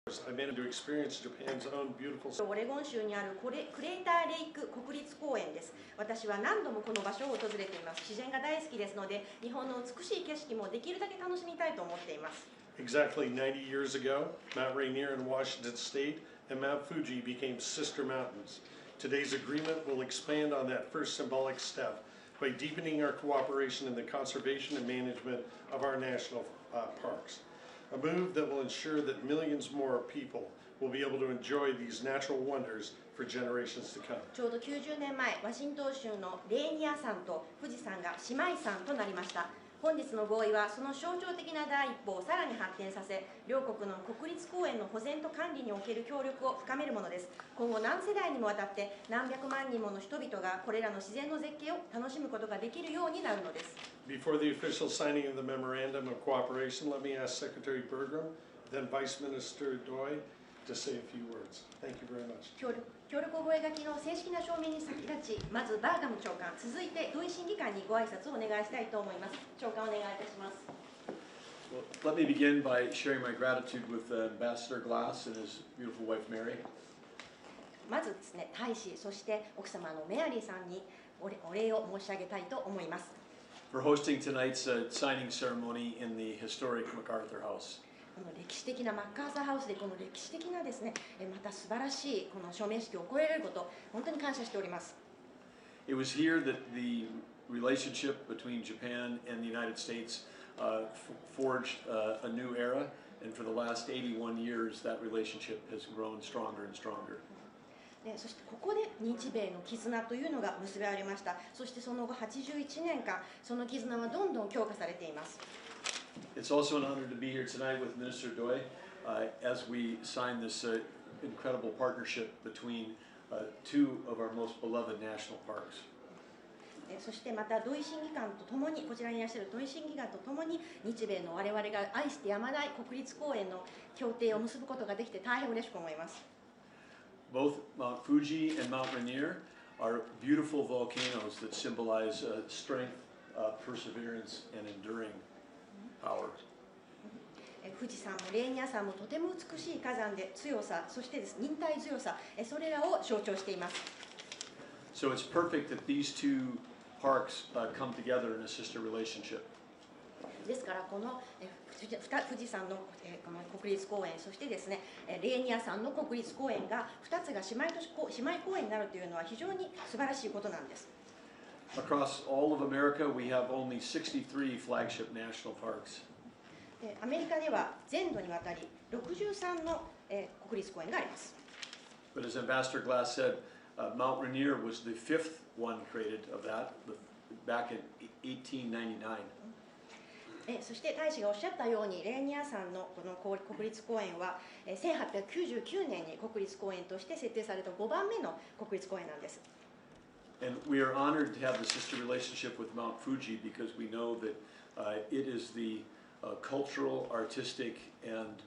I managed to experience Japan's own beautiful. オレゴン州にあるクレーターレイク国立公園です。私は何度もこの場所を訪れています。自然が大好きですので、日本の美しい景色もできるだけ楽しみたいと思っています。Exactly 90 years ago, Mount Rainier in Washington State and Mount Fuji became sister mountains. Today's agreement will expand on that first symbolic step by deepening our cooperation in the conservation and management of our national parks. A move that will ensure that millions more people will be able to enjoy these natural wonders for generations to come. ちょうど90年前、ワシントン州のレーニア山と富士山が姉妹山となりました。本日の合意はその象徴的な第一歩をさらに発展させ、両国の国立公園の保全と管理における協力を深めるものです。今後何世代にもわたって何百万人もの人々がこれらの自然の絶景を楽しむことができるようになるのです。Before the official signing of the memorandum of cooperation, let me ask Secretary Burgum, then Vice Minister Doi, to say a few words. Thank you very much. 協力覚書の正式な証明に先立ち、まずバーガム長官、続いて土井審議官にご挨拶をお願いしたいと思います。長官お願いいたします。Well, let me begin by sharing my gratitude with Ambassador Glass and his beautiful wife Mary. まずですね、大使、そして奥様のメアリーさんにお礼を申し上げたいと思います。For hosting tonight's signing ceremony in the historic MacArthur House. この歴史的なマッカーサーハウスでこの歴史的なですね、また素晴らしいこの署名式を行えられること、本当に感謝しております。It was here that the relationship between Japan and the United States forged a new era, and for the last 81 years, that relationship has grown stronger and stronger. そしてここで日米の絆というのが結ばれました。そしてその後81年間、その絆はどんどん強化されています。It's also an honor to be here tonight with Minister Doi as we sign this incredible partnership between two of our most beloved national parks. そしてまた土井審議官とともに、こちらにいらっしゃる土井審議官とともに、日米の我々が愛してやまない国立公園の協定を結ぶことができて大変嬉しく思います。Both Mount Fuji and Mount Rainier are beautiful volcanoes that symbolize strength, perseverance, and enduring power. 富士山もレーニア山もとても美しい火山で強さ、そして忍耐強さ、それらを象徴しています。So it's perfect that these two parks come together in a sister relationship. ですからこの富士山のこの国立公園、そしてですねレーニア山の国立公園が2つが姉妹公園になるというのは非常に素晴らしいことなんです。Across all of America, we have only 63 flagship national parks. アメリカでは全土にわたり63の国立公園があります。But as Ambassador Glass said, Mount Rainier was the fifth one created of that back in 1899. そして大使がおっしゃったように、レーニア山のこの国立公園は1899年に国立公園として設定された5番目の国立公園なんです。And we are honored to have the sister relationship with Mount Fuji because we know that it is the cultural, artistic, and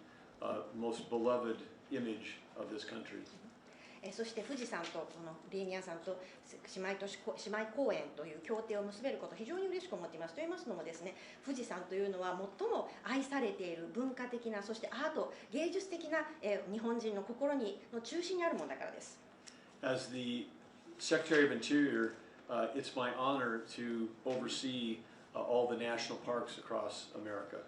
most beloved image of this country. そして富士山とこのレーニア山と姉妹公園という協定を結べることを非常に嬉しく思っています。と言いますのもですね、富士山というのは最も愛されている文化的な、そしてアート、芸術的な日本人の心の中心にあるものだからです。As the Secretary of Interior, it's my honor to oversee all the national parks across America.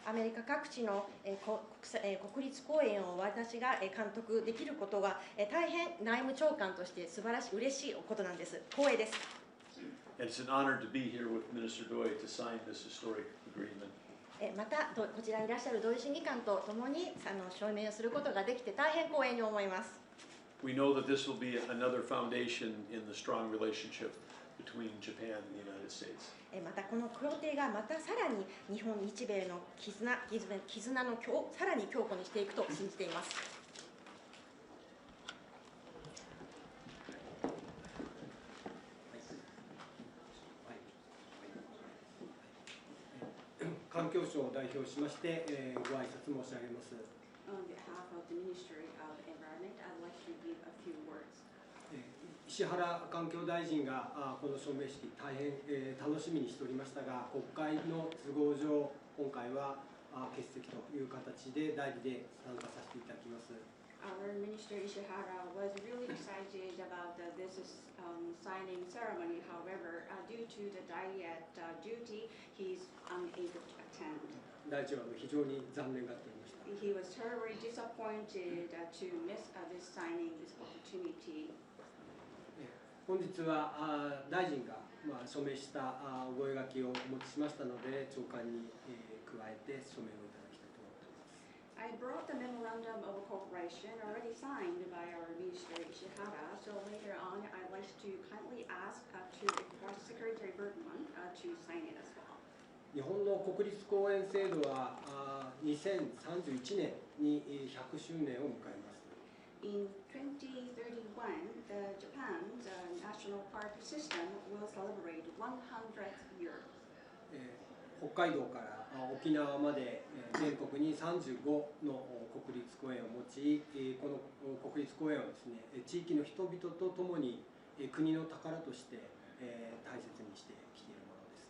アメリカ各地の国立公園を私が監督できることは大変内務長官として素晴らしい嬉しいことなんです。光栄です。It's an honor to be here with Minister Doi to sign this historic agreement. またこちらにいらっしゃる土井審議官と共に署名をすることができて大変光栄に思います。We know that this will be another foundation in the strong relationship between Japan and the United States. またこの協定がまたさらに日米の絆のさらに強固にしていくと信じています。環境省を代表しまして、ご挨拶申し上げます。On behalf of the Ministry of Environment, I'd like to give a few words. 石原環境大臣がこの署名式大変楽しみにしておりましたが、国会の都合上今回は欠席という形で代理で参加させていただきます。Our Minister Ishihara was really excited about this signing ceremony. However, due to the diet duty, he's unable to attend. 大臣は非常に残念がっておりました。He was terribly disappointed to miss this signing, this opportunity. 本日は大臣が署名した覚書をお持ちしましたので、長官に加えて署名をいただきたいと思っております。I brought the memorandum of cooperation already signed by our Minister Ishihara. So later on, I'd like to kindly ask to request Secretary Bergam to sign it as well. 日本の国立公園制度は2031年に100周年を迎えます。In 2031, Japan's national park system will celebrate 100th year. 北海道から沖縄まで全国に35の国立公園を持ち、この国立公園をですね、地域の人々とともに国の宝として大切にしてきているものです。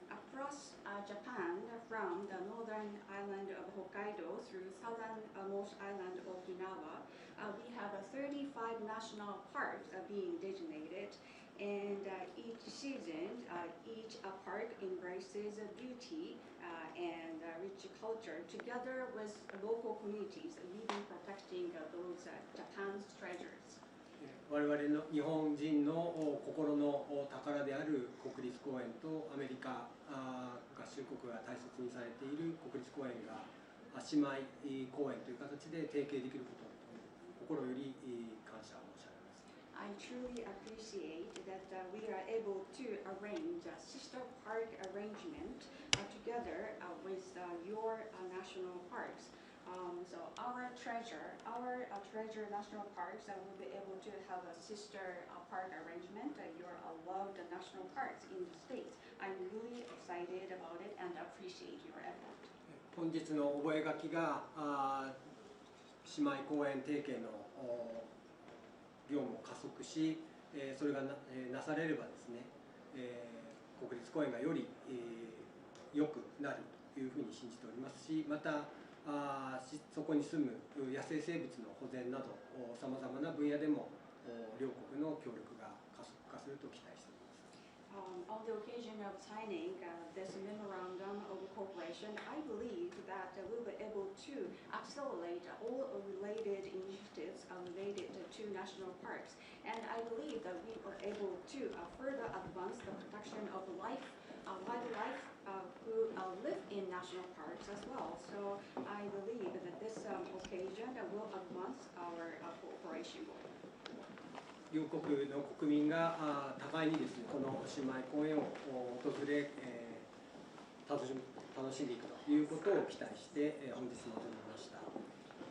Across Japan, from the northern island of Hokkaido through southernmost island of Okinawa, we have 35 national parks being designated, and each season, each park embraces beauty and rich culture together with local communities, leading protecting those Japan's treasures. 我々の日本人の心の宝である国立公園とアメリカ合衆国が大切にされている国立公園が姉妹公園という形で提携できることを心より感謝を申し上げます。I truly appreciate that we are able to arrange a sister park arrangement together with your national parks. So our treasure national parks will be able to have a sister park arrangement. Your loved national parks in the States. I'm really excited about it and appreciate your effort. 本日の覚書が姉妹公園提携の業務を加速し、それがなされればですね、国立公園がより良くなるというふうに信じておりますし、またそこに住む野生生物の保全などさまざまな分野でも両国の協力が加速化すると期待しております。On the occasion of signing this memorandum of cooperation, I believe that we'll be able to accelerate all related initiatives related to national parks. And I believe that we are able to further advance the protection of wildlife who live in national parks as well. So I believe that this occasion will advance our cooperation goal. 両国の国民が互いにですね、この姉妹公園を訪れ、楽しんでいくということを期待して、本日臨みました。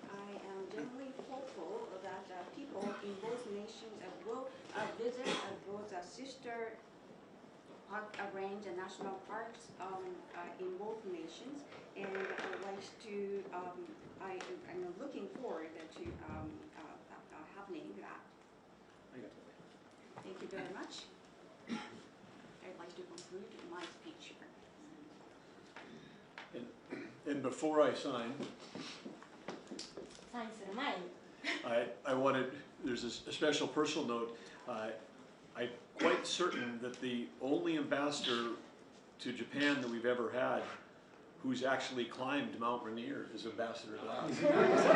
I am generally hopeful that people in both nations will visit both sister park range and national parks in both nations, and I'd like to. I'm looking forward to happening that. ありがとうございます。Thank you very much. I'd like to conclude my speech here. And before I sign, サインする前に I wanted, there's a special personal note. I'm quite certain that the only ambassador to Japan that we've ever had who's actually climbed Mount Rainier is Ambassador Lee. おそらくですね、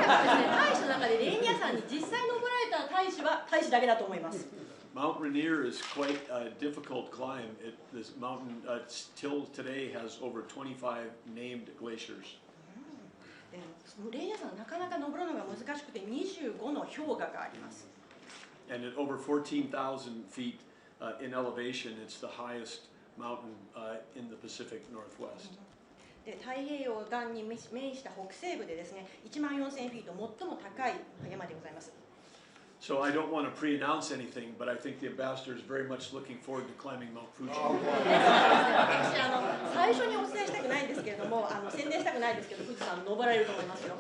大使の中でレーニア山に実際登られた大使は大使だけだと思います。Mount Rainier is quite a difficult climb. This mountain till today has over 25 named glaciers. でレーニア山なかなか登るのが難しくて25の氷河があります。And at over 14,000 feet in elevation, it's the highest mountain in the Pacific Northwest. で太平洋岸に面した北西部でですね、14,000フィート最も高い山でございます。So I don't want to pre-announce anything, but I think the ambassador is very much looking forward to climbing Mount Fuji. 私最初にお伝えしたくないんですけれども、宣伝したくないですけど、富士山登られると思いますよ。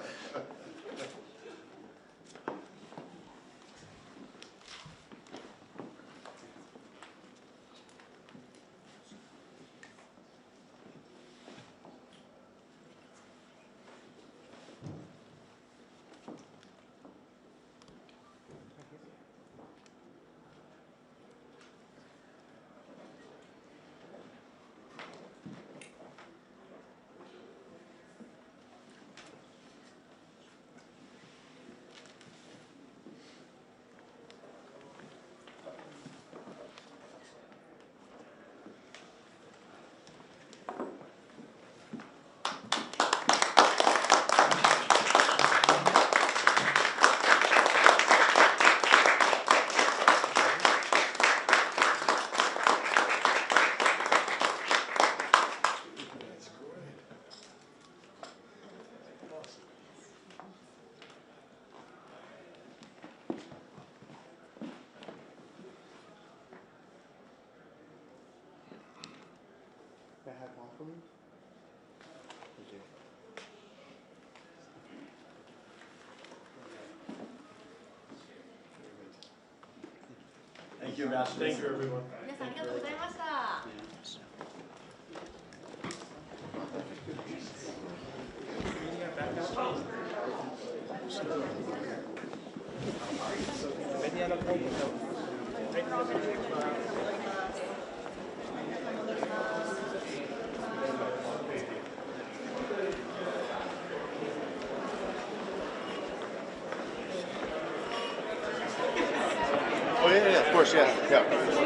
welcome. Thank you. Thank you, Ambassador. Thank you, everyone. 皆さんありがとうございました。 Oh, yeah, of course, yeah.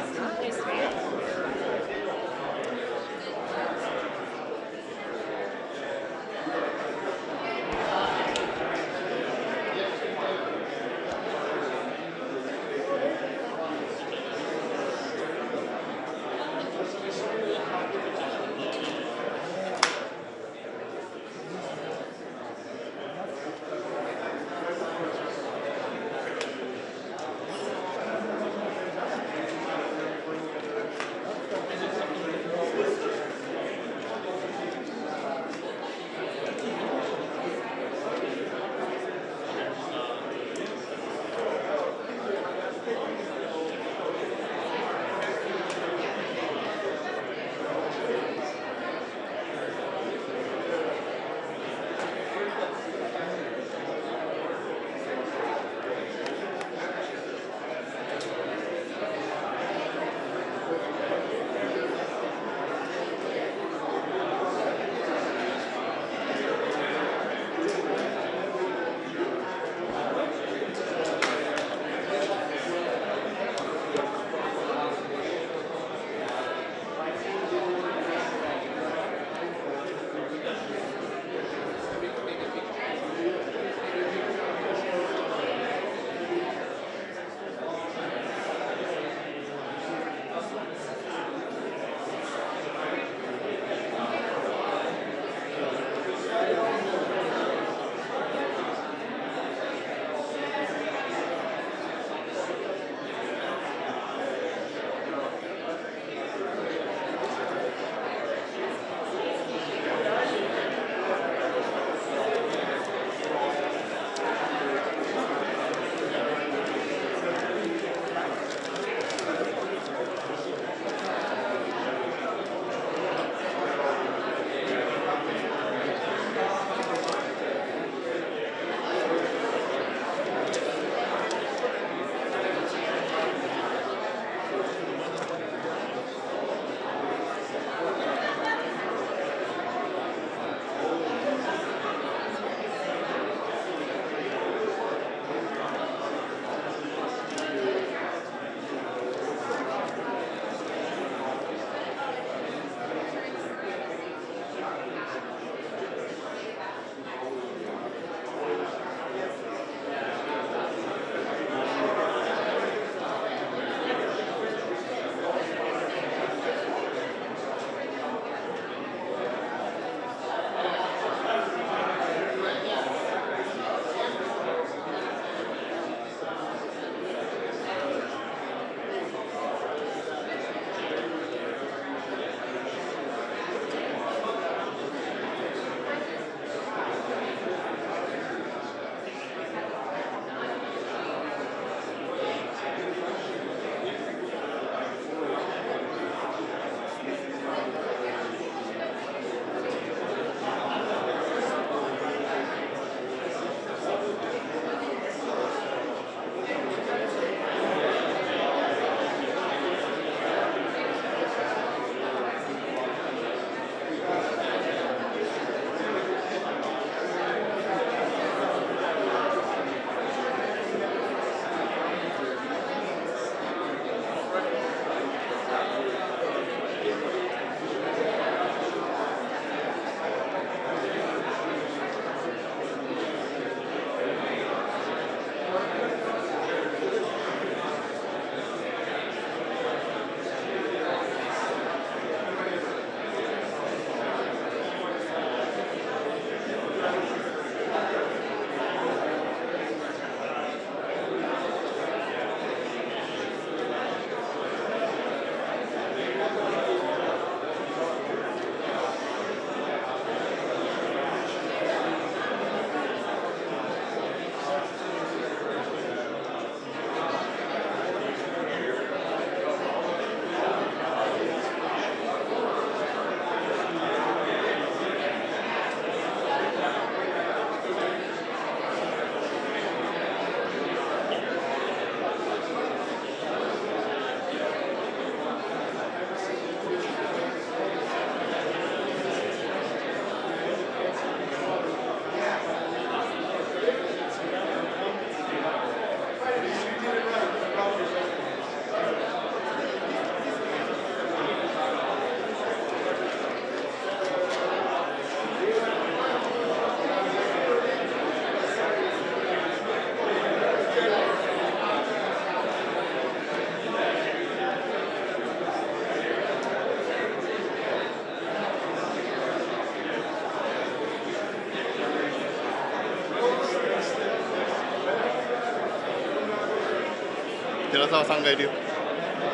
寺澤さんがいるよ。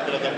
寺澤。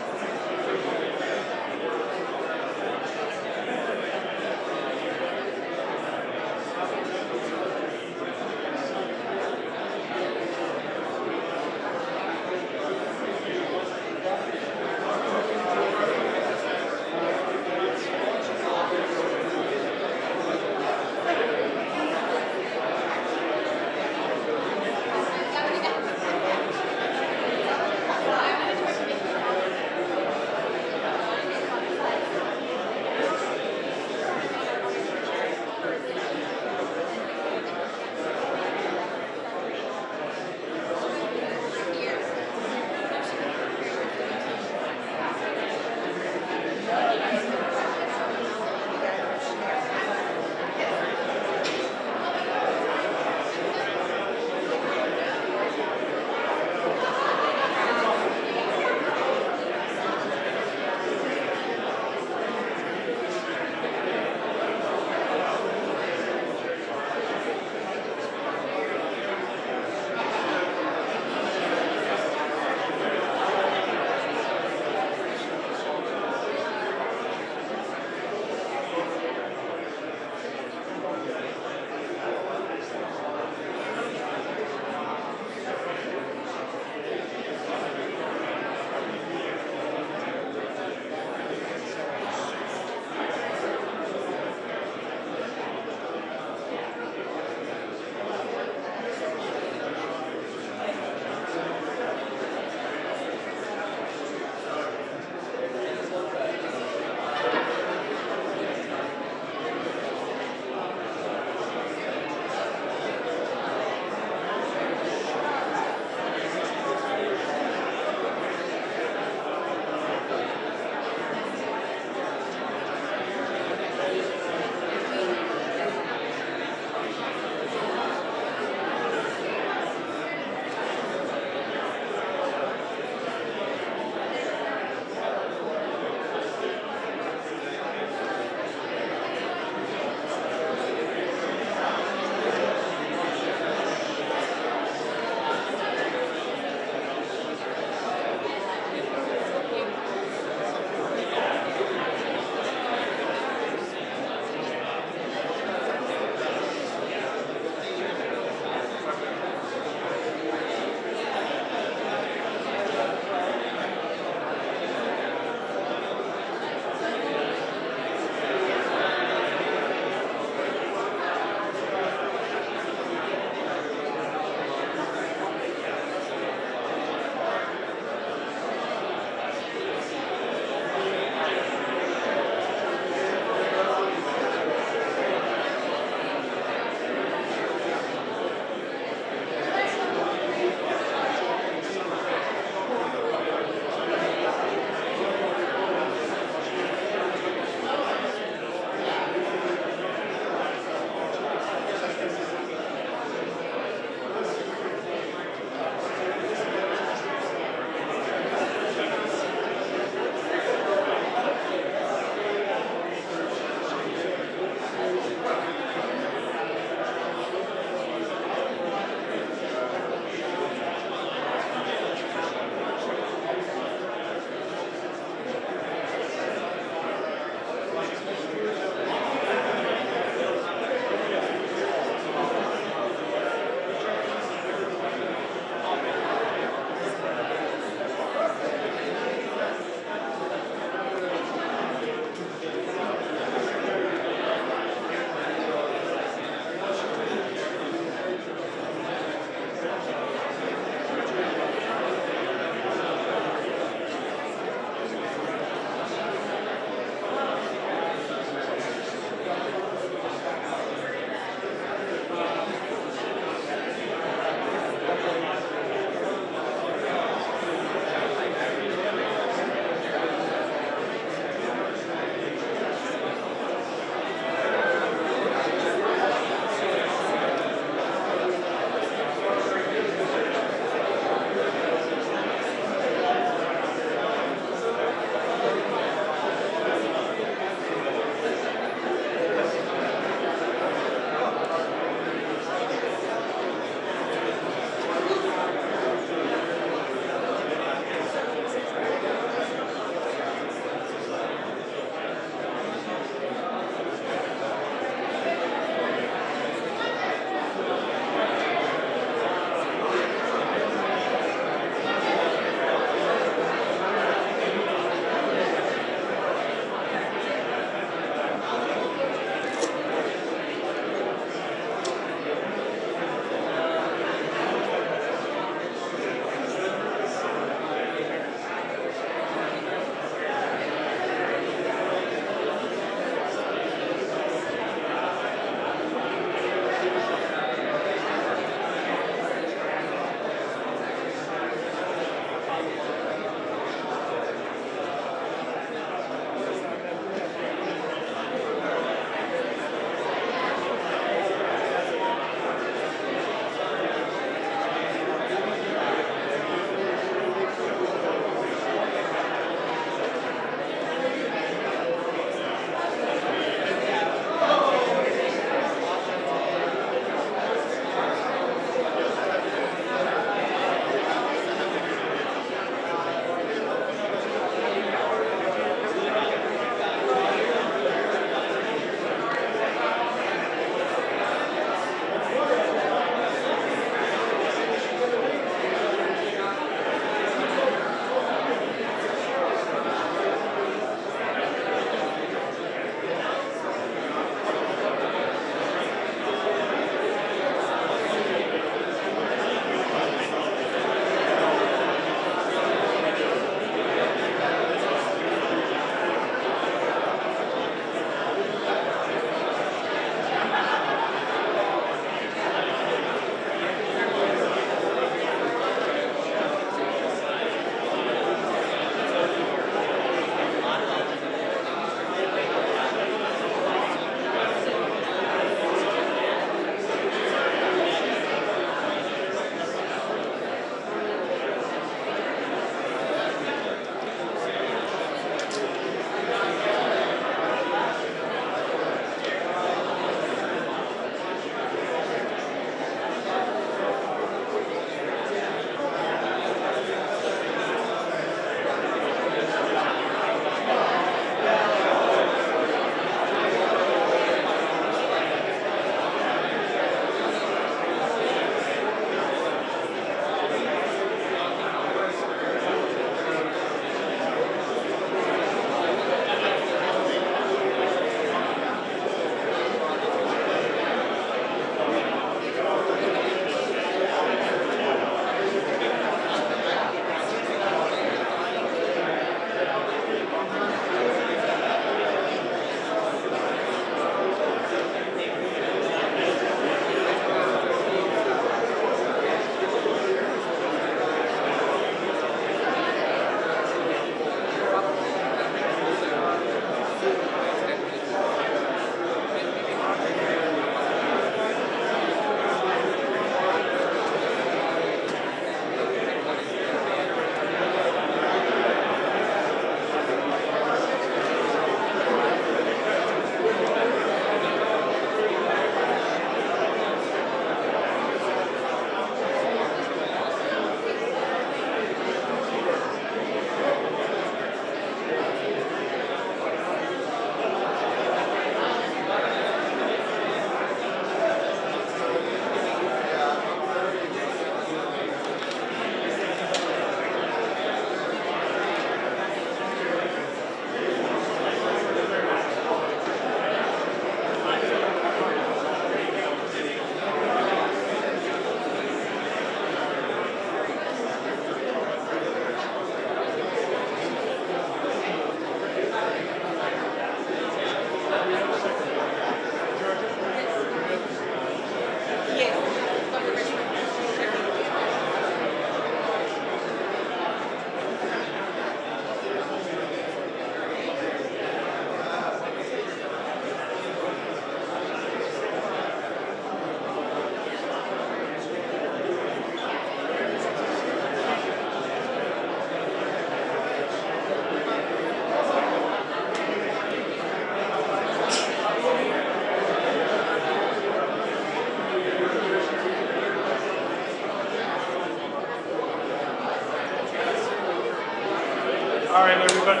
All right, everybody.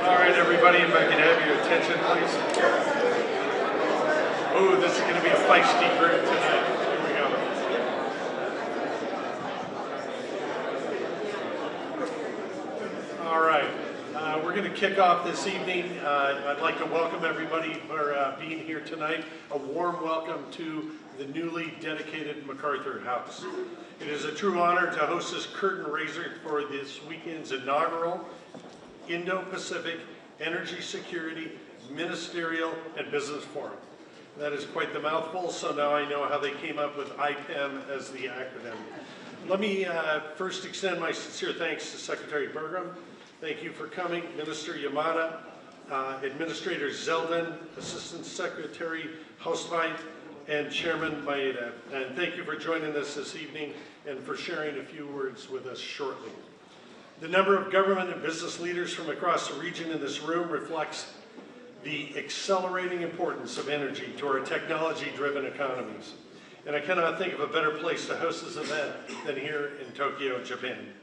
All right, everybody, if I can have your attention, please. Oh, this is going to be a feisty group tonight. Here we go. All right, we're going to kick off this evening. I'd like to welcome everybody for being here tonight. A warm welcome to the newly dedicated MacArthur House. It is a true honor to host this curtain raiser for this weekend's inaugural Indo-Pacific Energy Security Ministerial and Business Forum. That is quite the mouthful, so now I know how they came up with IPEM as the acronym. Let me first extend my sincere thanks to Secretary Burgum. Thank you for coming. Minister Yamada, Administrator Zeldon, Assistant Secretary Husb, and Chairman Maeda. And thank you for joining us this evening and for sharing a few words with us shortly. The number of government and business leaders from across the region in this room reflects the accelerating importance of energy to our technology-driven economies. And I cannot think of a better place to host this event than here in Tokyo, Japan.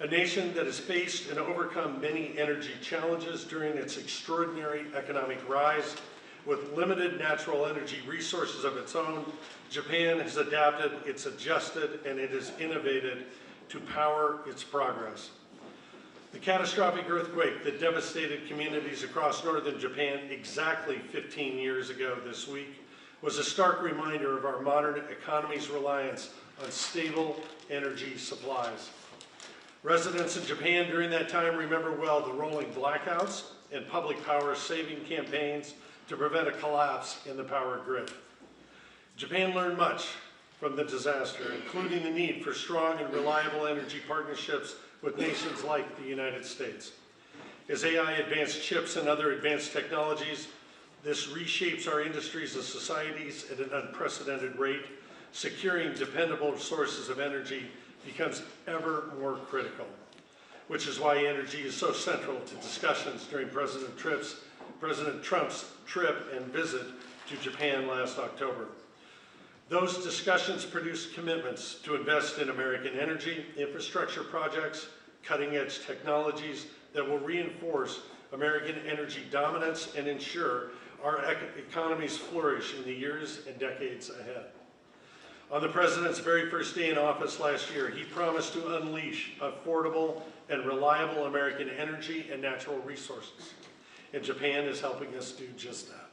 A nation that has faced and overcome many energy challenges during its extraordinary economic rise. With limited natural energy resources of its own, Japan has adapted, it's adjusted, and it has innovated to power its progress. The catastrophic earthquake that devastated communities across northern Japan exactly 15 years ago this week was a stark reminder of our modern economy's reliance on stable energy supplies. Residents in Japan during that time remember well the rolling blackouts and public power saving campaigns to prevent a collapse in the power grid. Japan learned much from the disaster, including the need for strong and reliable energy partnerships with nations like the United States. As AI advanced chips and other advanced technologies, this reshapes our industries and societies at an unprecedented rate. Securing dependable sources of energy becomes ever more critical, which is why energy is so central to discussions during President Trump's trip and visit to Japan last October. Those discussions produced commitments to invest in American energy, infrastructure projects, cutting-edge technologies that will reinforce American energy dominance and ensure our economies flourish in the years and decades ahead. On the President's very first day in office last year, he promised to unleash affordable and reliable American energy and natural resources. And Japan is helping us do just that.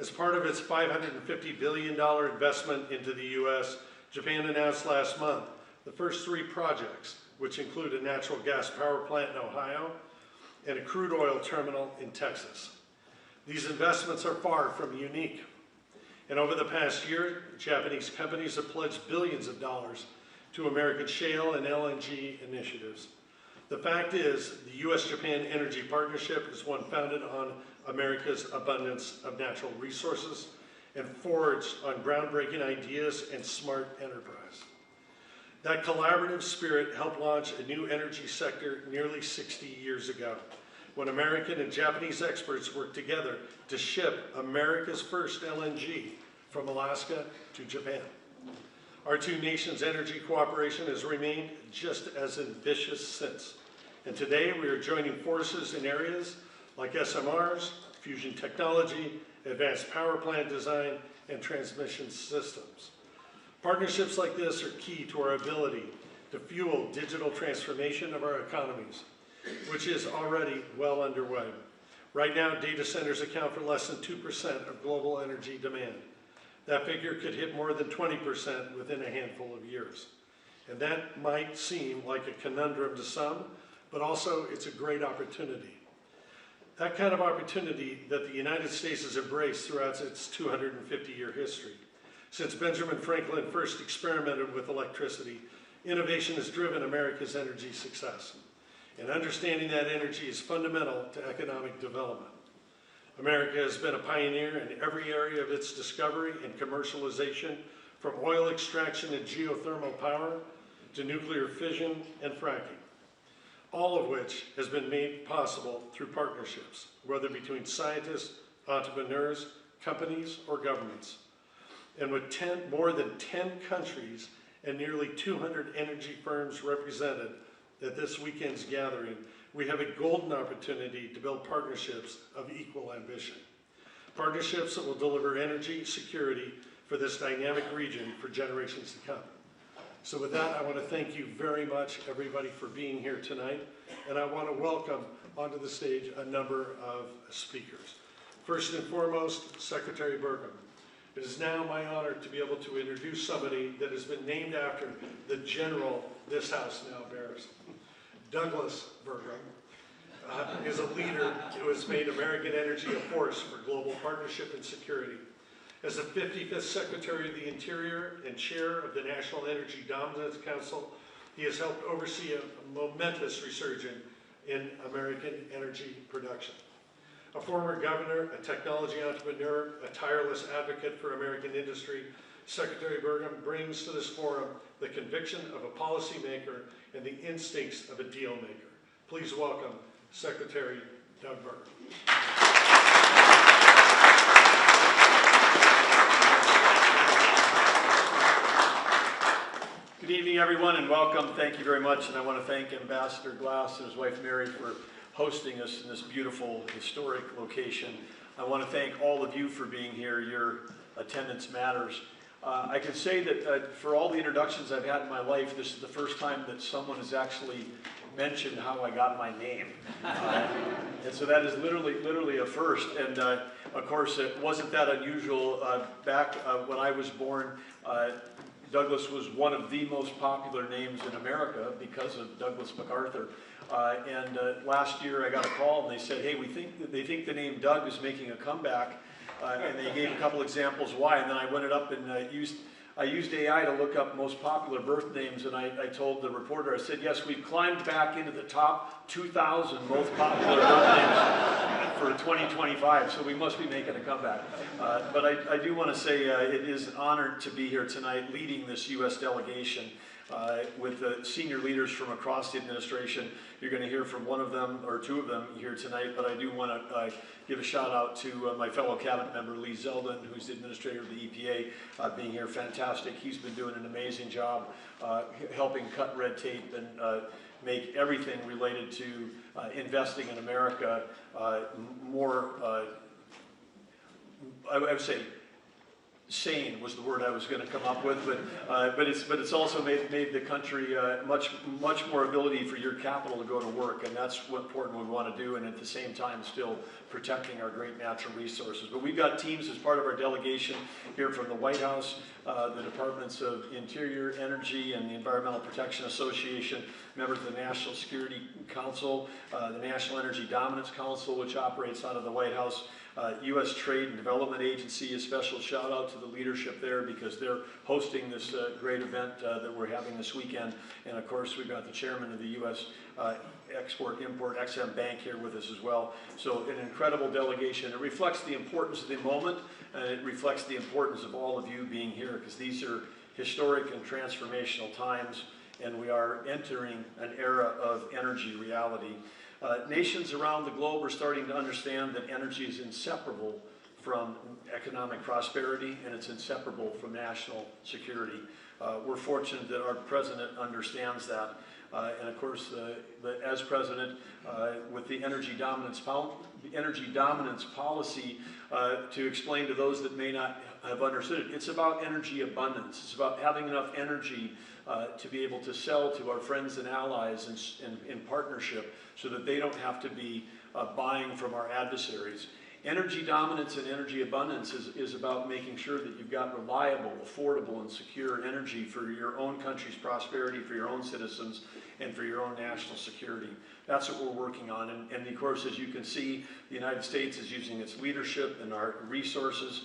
As part of its $550 billion investment into the U.S., Japan announced last month the first 3 projects, which include a natural gas power plant in Ohio and a crude oil terminal in Texas. These investments are far from unique. And over the past year, Japanese companies have pledged billions of dollars to American shale and LNG initiatives. The fact is, the U.S.-Japan Energy Partnership is one founded on America's abundance of natural resources and forged on groundbreaking ideas and smart enterprise. That collaborative spirit helped launch a new energy sector nearly 60 years ago, when American and Japanese experts worked together to ship America's first LNG from Alaska to Japan. Our two nations' energy cooperation has remained just as ambitious since. And today we are joining forces in areas like SMRs, fusion technology, advanced power plant design, and transmission systems. Partnerships like this are key to our ability to fuel digital transformation of our economies, which is already well underway. Right now, data centers account for less than 2% of global energy demand. That figure could hit more than 20% within a handful of years. And that might seem like a conundrum to some, but also it's a great opportunity. That kind of opportunity that the United States has embraced throughout its 250-year history. Since Benjamin Franklin first experimented with electricity, innovation has driven America's energy success. And understanding that energy is fundamental to economic development. America has been a pioneer in every area of its discovery and commercialization, from oil extraction and geothermal power to nuclear fission and fracking, all of which has been made possible through partnerships, whether between scientists, entrepreneurs, companies, or governments. And with more than 10 countries and nearly 200 energy firms represented, at this weekend's gathering, we have a golden opportunity to build partnerships of equal ambition. Partnerships that will deliver energy security for this dynamic region for generations to come. So with that, I want to thank you very much, everybody, for being here tonight. And I want to welcome onto the stage a number of speakers. First and foremost, Secretary Burgum. It is now my honor to be able to introduce somebody that has been named after the general this House now bears. Douglas Bergam is a leader who has made American energy a force for global partnership and security. As the 55th Secretary of the Interior and Chair of the National Energy Dominance Council, he has helped oversee a momentous resurgence in American energy production. A former governor, a technology entrepreneur, a tireless advocate for American industry, Secretary Bergam brings to this forum the conviction of a policymaker and the instincts of a deal maker. Please welcome Secretary Doug Burgum. Good evening, everyone, and welcome. Thank you very much, and I want to thank Ambassador Glass and his wife Mary for hosting us in this beautiful, historic location. I want to thank all of you for being here. Your attendance matters. I can say that for all the introductions I've had in my life, this is the first time that someone has actually mentioned how I got my name. And so that is literally a first. And of course, it wasn't that unusual. Back when I was born, Douglas was one of the most popular names in America because of Douglas MacArthur. And last year I got a call and they said, hey, they think the name Doug is making a comeback. And they gave a couple examples why. And then I went up and I used AI to look up most popular birth names, and I told the reporter, I said, yes, we've climbed back into the top 2,000 most popular birth names for 2025, so we must be making a comeback. But I do want to say it is an honor to be here tonight leading this U.S. delegation with senior leaders from across the administration. You're going to hear from one of them or two of them here tonight, but I do want to give a shout out to my fellow cabinet member Lee Zeldin, who's the administrator of the EPA, being here. Fantastic. He's been doing an amazing job helping cut red tape and make everything related to investing in America more, I would say, sane was the word I was going to come up with, but it's also made the country much more ability for your capital to go to work, and that's what important we want to do, and at the same time still protecting our great natural resources. But we've got teams as part of our delegation here from the White House, the Departments of Interior, Energy, and the Environmental Protection Association, members of the National Security Council, the National Energy Dominance Council, which operates out of the White House, U.S. Trade and Development Agency. A special shout out to the leadership there because they're hosting this great event that we're having this weekend. And of course, we've got the chairman of the U.S. Export-Import Ex-Im Bank here with us as well. So an incredible delegation. It reflects the importance of the moment, and it reflects the importance of all of you being here because these are historic and transformational times, and we are entering an era of energy reality. Nations around the globe are starting to understand that energy is inseparable from economic prosperity, and it's inseparable from national security. We're fortunate that our president understands that. And of course, as president, with the energy dominance policy, to explain to those that may not have understood it, it's about energy abundance. It's about having enough energy to be able to sell to our friends and allies in partnership so that they don't have to be buying from our adversaries. Energy dominance and energy abundance is about making sure that you've got reliable, affordable, and secure energy for your own country's prosperity, for your own citizens, and for your own national security. That's what we're working on. And of course, as you can see, the United States is using its leadership and our resources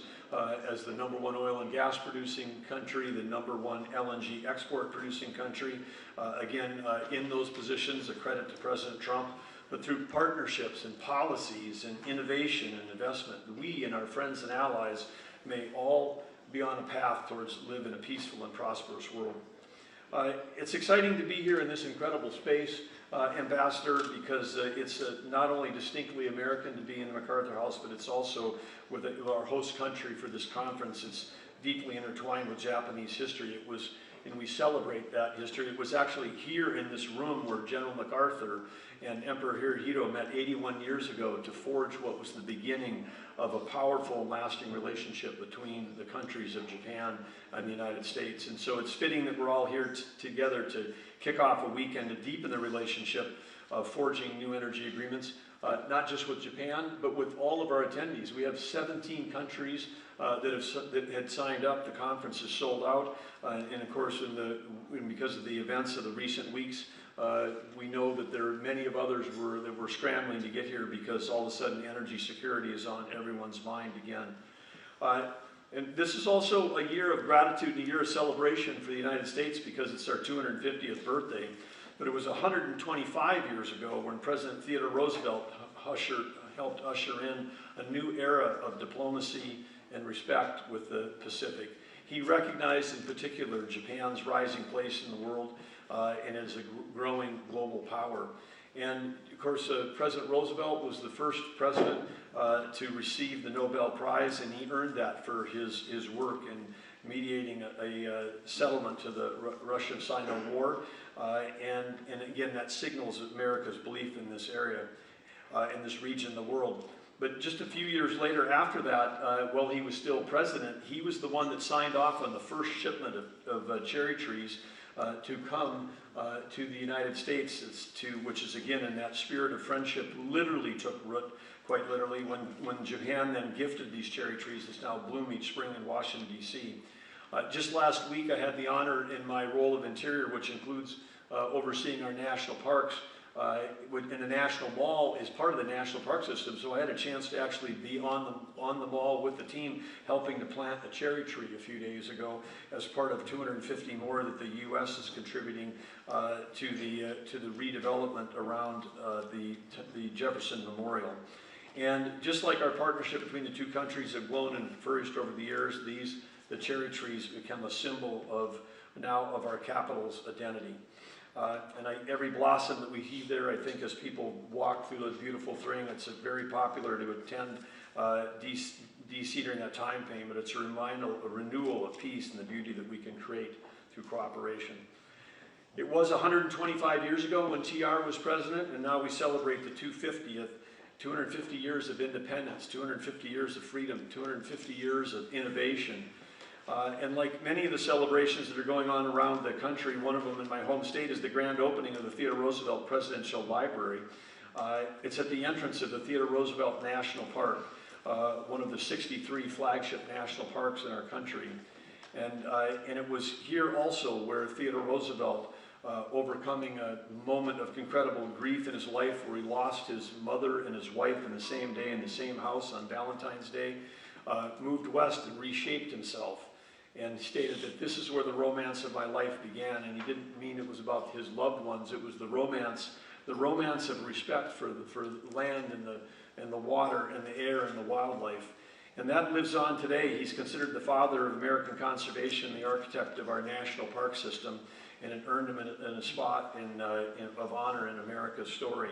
as the #1 oil and gas producing country, the #1 LNG export producing country. Again, in those positions, a credit to President Trump. But through partnerships and policies and innovation and investment, we and our friends and allies may all be on a path towards live in a peaceful and prosperous world. It's exciting to be here in this incredible space, Ambassador, because it's not only distinctly American to be in the MacArthur House, but it's also with our host country for this conference. It's deeply intertwined with Japanese history. It was and we celebrate that history. It was actually here in this room where General MacArthur and Emperor Hirohito met 81 years ago to forge what was the beginning of a powerful, lasting relationship between the countries of Japan and the United States. And so it's fitting that we're all here together to kick off a weekend to deepen the relationship of forging new energy agreements, not just with Japan, but with all of our attendees. We have 17 countries that had signed up. The conference is sold out, and of course, because of the events of the recent weeks, we know that there are many of others that were scrambling to get here because all of a sudden energy security is on everyone's mind again. And this is also a year of gratitude and a year of celebration for the United States because it's our 250th birthday. But it was 125 years ago when President Theodore Roosevelt helped usher in a new era of diplomacy and respect with the Pacific. He recognized in particular Japan's rising place in the world and as a growing global power. And of course, President Roosevelt was the first president to receive the Nobel Prize, and he earned that for his work in mediating a settlement to the Russia-Sino War. And again, that signals America's belief in this area, in this region of the world. But just a few years later after that, while he was still president, he was the one that signed off on the first shipment of cherry trees to come to the United States, which is again in that spirit of friendship, literally took root, quite literally, when Japan then gifted these cherry trees that now bloom each spring in Washington, D.C. Just last week I had the honor in my role of Interior, which includes overseeing our national parks, and the National Mall is part of the National Park System, so I had a chance to actually be on the mall with the team helping to plant a cherry tree a few days ago as part of 250 more that the U.S. is contributing to the redevelopment around the Jefferson Memorial. And just like our partnership between the two countries have grown and flourished over the years, the cherry trees become a symbol of our capital's identity. And every blossom that we heed there, I think as people walk through this beautiful thing, it's very popular to attend DC during that time frame, but it's a renewal of peace and the beauty that we can create through cooperation. It was 125 years ago when TR was president, and now we celebrate the 250 years of independence, 250 years of freedom, 250 years of innovation. And like many of the celebrations that are going on around the country, one of them in my home state is the grand opening of the Theodore Roosevelt Presidential Library. It's at the entrance of the Theodore Roosevelt National Park, one of the 63 flagship national parks in our country. And it was here also where Theodore Roosevelt, overcoming a moment of incredible grief in his life where he lost his mother and his wife in the same day in the same house on Valentine's Day, moved west and reshaped himself, and stated that this is where the romance of my life began. And he didn't mean it was about his loved ones. It was the romance of respect for the land and the water and the air and the wildlife. And that lives on today. He's considered the father of American conservation, the architect of our national park system, and it earned him in a spot of honor in America's story.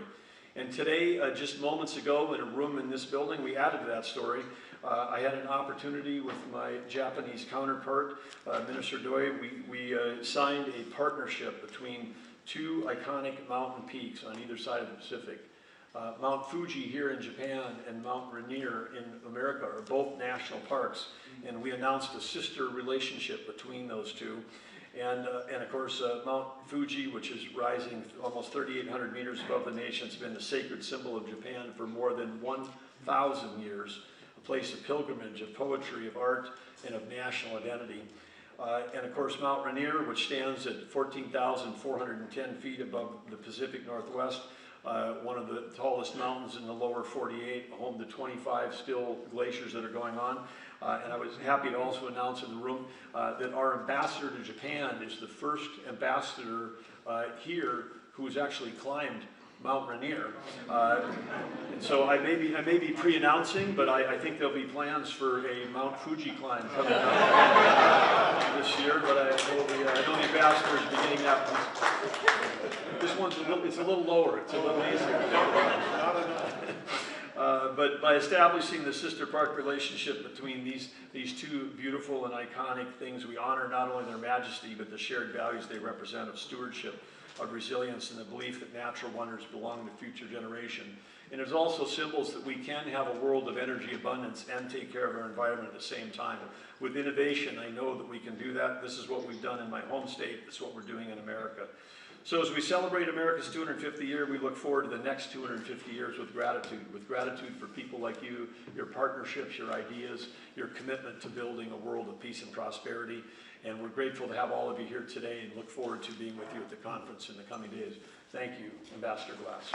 And today, just moments ago, in a room in this building, we added to that story. I had an opportunity with my Japanese counterpart, Minister Doi. We signed a partnership between two iconic mountain peaks on either side of the Pacific. Mount Fuji here in Japan and Mount Rainier in America are both national parks, and we announced a sister relationship between those two. And of course, Mount Fuji, which is rising almost 3,800 meters above the nation, has been the sacred symbol of Japan for more than 1,000 years, a place of pilgrimage, of poetry, of art, and of national identity. And of course, Mount Rainier, which stands at 14,410 feet above the Pacific Northwest, one of the tallest mountains in the lower 48, home to 25 still glaciers that are going on. And I was happy to also announce in the room that our ambassador to Japan is the first ambassador here who has actually climbed Mount Rainier. And so I may be pre-announcing, but I think there'll be plans for a Mount Fuji climb coming up this year. But I know the ambassador is beginning that one. This one's a little lower. It's a little easier. But by establishing the sister park relationship between these two beautiful and iconic things, we honor not only their majesty, but the shared values they represent of stewardship, of resilience, and the belief that natural wonders belong to future generations. And it's also symbols that we can have a world of energy abundance and take care of our environment at the same time. With innovation, I know that we can do that. This is what we've done in my home state. This is what we're doing in America. So as we celebrate America's 250th year, we look forward to the next 250 years with gratitude for people like you, your partnerships, your ideas, your commitment to building a world of peace and prosperity. And we're grateful to have all of you here today and look forward to being with you at the conference in the coming days. Thank you, Ambassador Glass.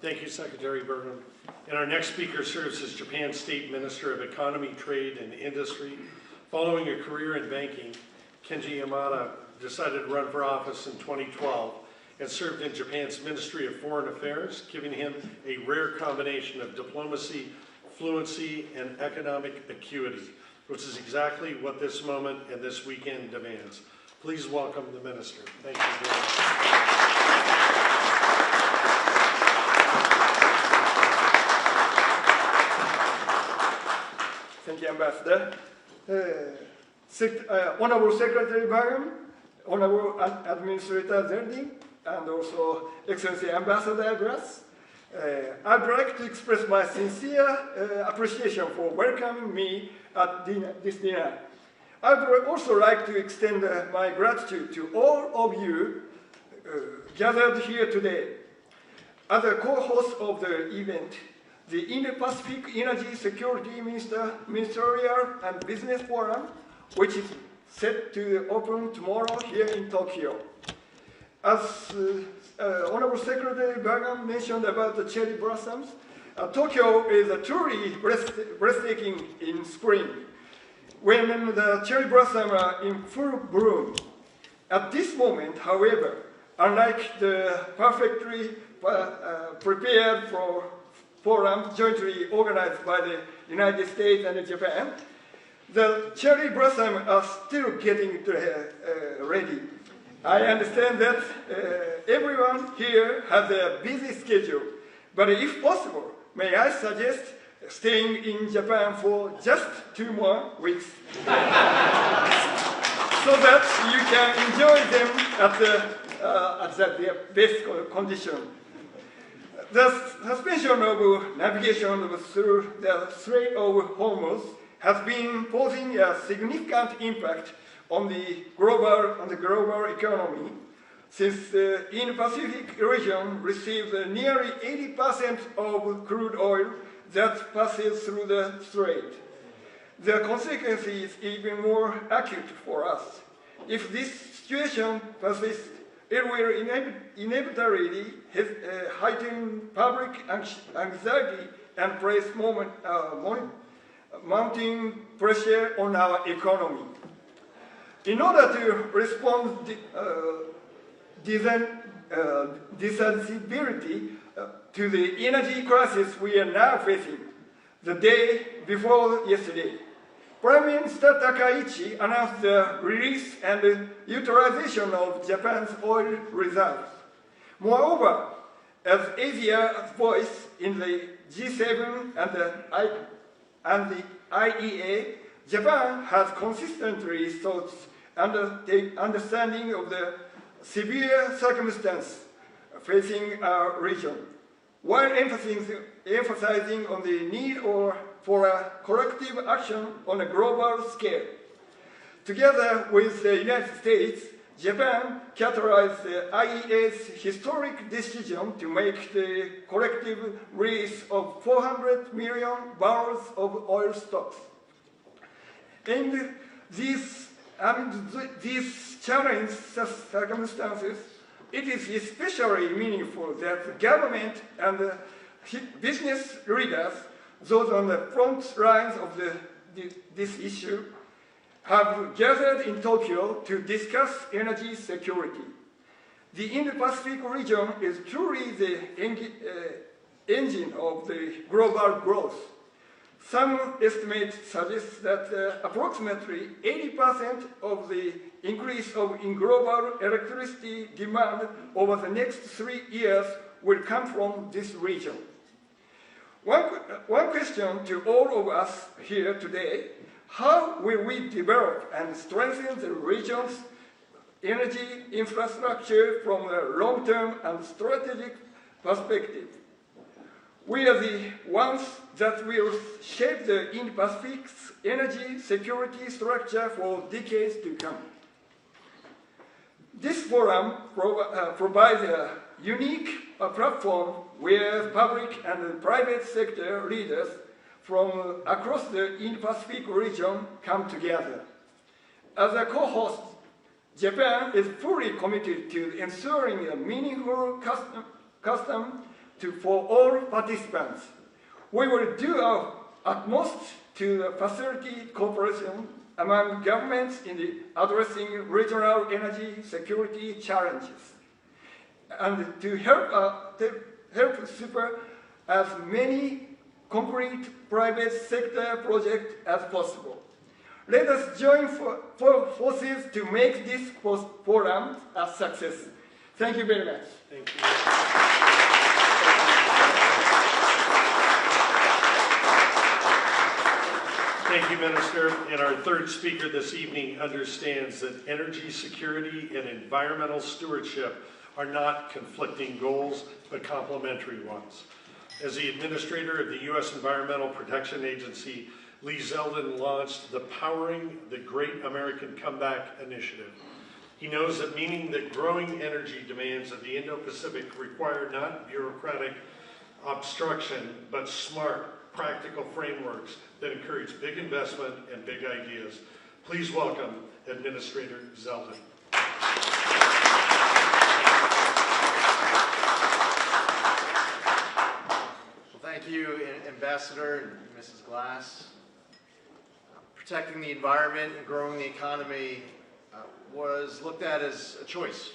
Thank you, Secretary Bergam. And our next speaker serves as Japan's State Minister of Economy, Trade, and Industry. Following a career in banking, Kenji Yamada decided to run for office in 2012 and served in Japan's Ministry of Foreign Affairs, giving him a rare combination of diplomacy, fluency, and economic acuity, which is exactly what this moment and this weekend demands. Please welcome the Minister. Thank you very much. Thank you, Ambassador. Honorable Secretary Burgum, Honorable Administrator Zeldin, and also Excellency Ambassador Glass, I'd like to express my sincere appreciation for welcoming me at this dinner. I would also like to extend my gratitude to all of you gathered here today. As a co-host of the event, the Indo-Pacific Energy Security Ministerial and Business Forum, which is set to open tomorrow here in Tokyo. As Honorable Secretary Bergam mentioned about the cherry blossoms, Tokyo is truly breathtaking in spring, when the cherry blossoms are in full bloom. At this moment, however, unlike the perfectly prepared forum jointly organized by the United States and Japan, the cherry blossoms are still getting ready. I understand that everyone here has a busy schedule, but if possible, may I suggest staying in Japan for just 2 more weeks so that you can enjoy them at the best condition. The suspension of navigation through the Strait of Hormuz has been posing a significant impact on the global economy, since the Indo-Pacific region receives nearly 80% of crude oil that passes through the strait. The consequence is even more acute for us. If this situation persists, it will inevitably heighten public anxiety and place mounting pressure on our economy. In order to respond decisively to the energy crisis we are now facing, the day before yesterday, Prime Minister Takaichi announced the release and utilization of Japan's oil reserves. Moreover, as Asia's voice in the G7 and the IEA, Japan has consistently sought understanding of the severe circumstances facing our region, while emphasizing on the need for a collective action on a global scale. Together with the United States, Japan catalyzed the IEA's historic decision to make the collective release of 400 million barrels of oil stocks. In these challenging circumstances, it is especially meaningful that the government and business leaders, those on the front lines of this issue, have gathered in Tokyo to discuss energy security. The Indo-Pacific region is truly the engine of the global growth. Some estimates suggest that approximately 80% of the increase in global electricity demand over the next 3 years will come from this region. One question to all of us here today: how will we develop and strengthen the region's energy infrastructure from a long-term and strategic perspective? We are the ones that will shape the Indo-Pacific's energy security structure for decades to come. This forum provides a unique platform where public and private sector leaders from across the Indo-Pacific region come together. As a co-host, Japan is fully committed to ensuring a meaningful custom for all participants. We will do our utmost to facilitate cooperation among governments in addressing regional energy security challenges, and to help support as many concrete private sector projects as possible. Let us join forces to make this forum a success. Thank you very much. Thank you. Thank you, Minister. And our third speaker this evening understands that energy security and environmental stewardship are not conflicting goals, but complementary ones. As the administrator of the U.S. Environmental Protection Agency, Lee Zeldin launched the Powering the Great American Comeback initiative. He knows that meeting the growing energy demands of the Indo-Pacific require not bureaucratic obstruction, but smart, practical frameworks that encourage big investment and big ideas. Please welcome Administrator Zeldin. Well, thank you, Ambassador and Mrs. Glass. Protecting the environment and growing the economy was looked at as a choice.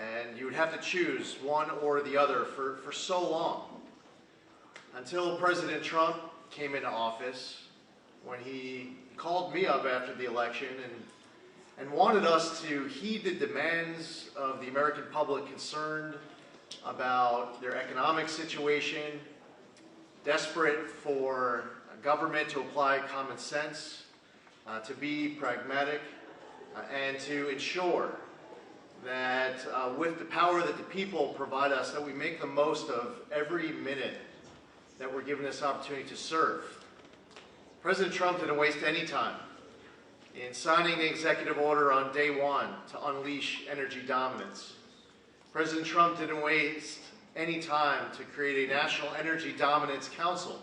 And you would have to choose one or the other for so long. Until President Trump came into office, when he called me up after the election and wanted us to heed the demands of the American public concerned about their economic situation, desperate for government to apply common sense, to be pragmatic, and to ensure that with the power that the people provide us, that we make the most of every minute that we're given this opportunity to serve. President Trump didn't waste any time in signing the executive order on day one to unleash energy dominance. President Trump didn't waste any time to create a National Energy Dominance Council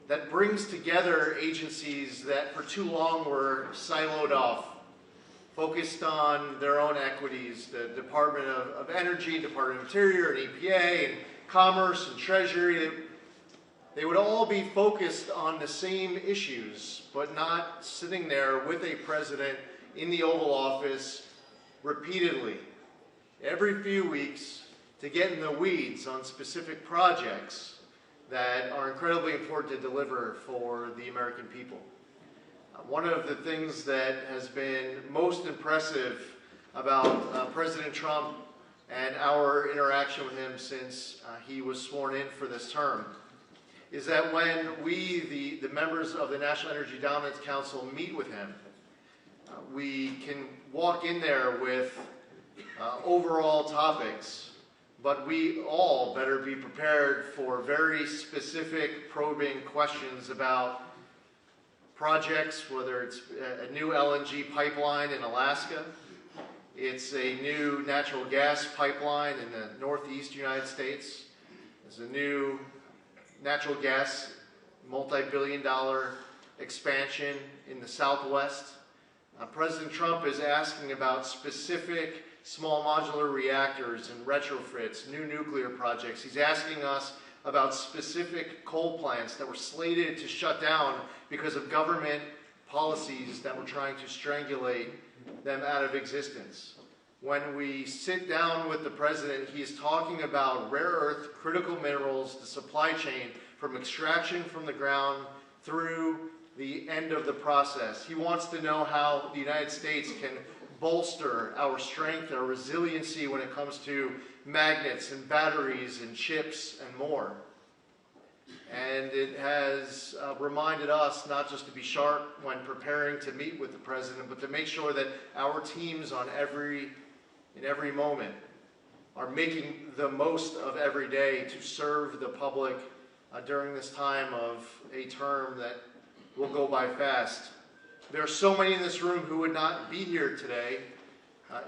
that brings together agencies that for too long were siloed off, focused on their own equities, the Department of Energy, Department of Interior, and EPA, and Commerce, and Treasury. They would all be focused on the same issues, but not sitting there with a president in the Oval Office repeatedly, every few weeks, to get in the weeds on specific projects that are incredibly important to deliver for the American people. One of the things that has been most impressive about President Trump and our interaction with him since he was sworn in for this term is that when we, the members of the National Energy Dominance Council, meet with him, we can walk in there with overall topics, but we all better be prepared for very specific probing questions about projects, whether it's a new LNG pipeline in Alaska, it's a new natural gas pipeline in the northeast United States, there's a new natural gas multi-billion-dollar expansion in the Southwest. President Trump is asking about specific small modular reactors and retrofits, new nuclear projects. He's asking us about specific coal plants that were slated to shut down because of government policies that were trying to strangulate them out of existence. When we sit down with the president, he is talking about rare earth, critical minerals, the supply chain, from extraction from the ground through the end of the process. He wants to know how the United States can bolster our strength, our resiliency when it comes to magnets and batteries and chips and more. And it has reminded us not just to be sharp when preparing to meet with the President, but to make sure that our teams in every moment are making the most of every day to serve the public during this time of a term that will go by fast. There are so many in this room who would not be here today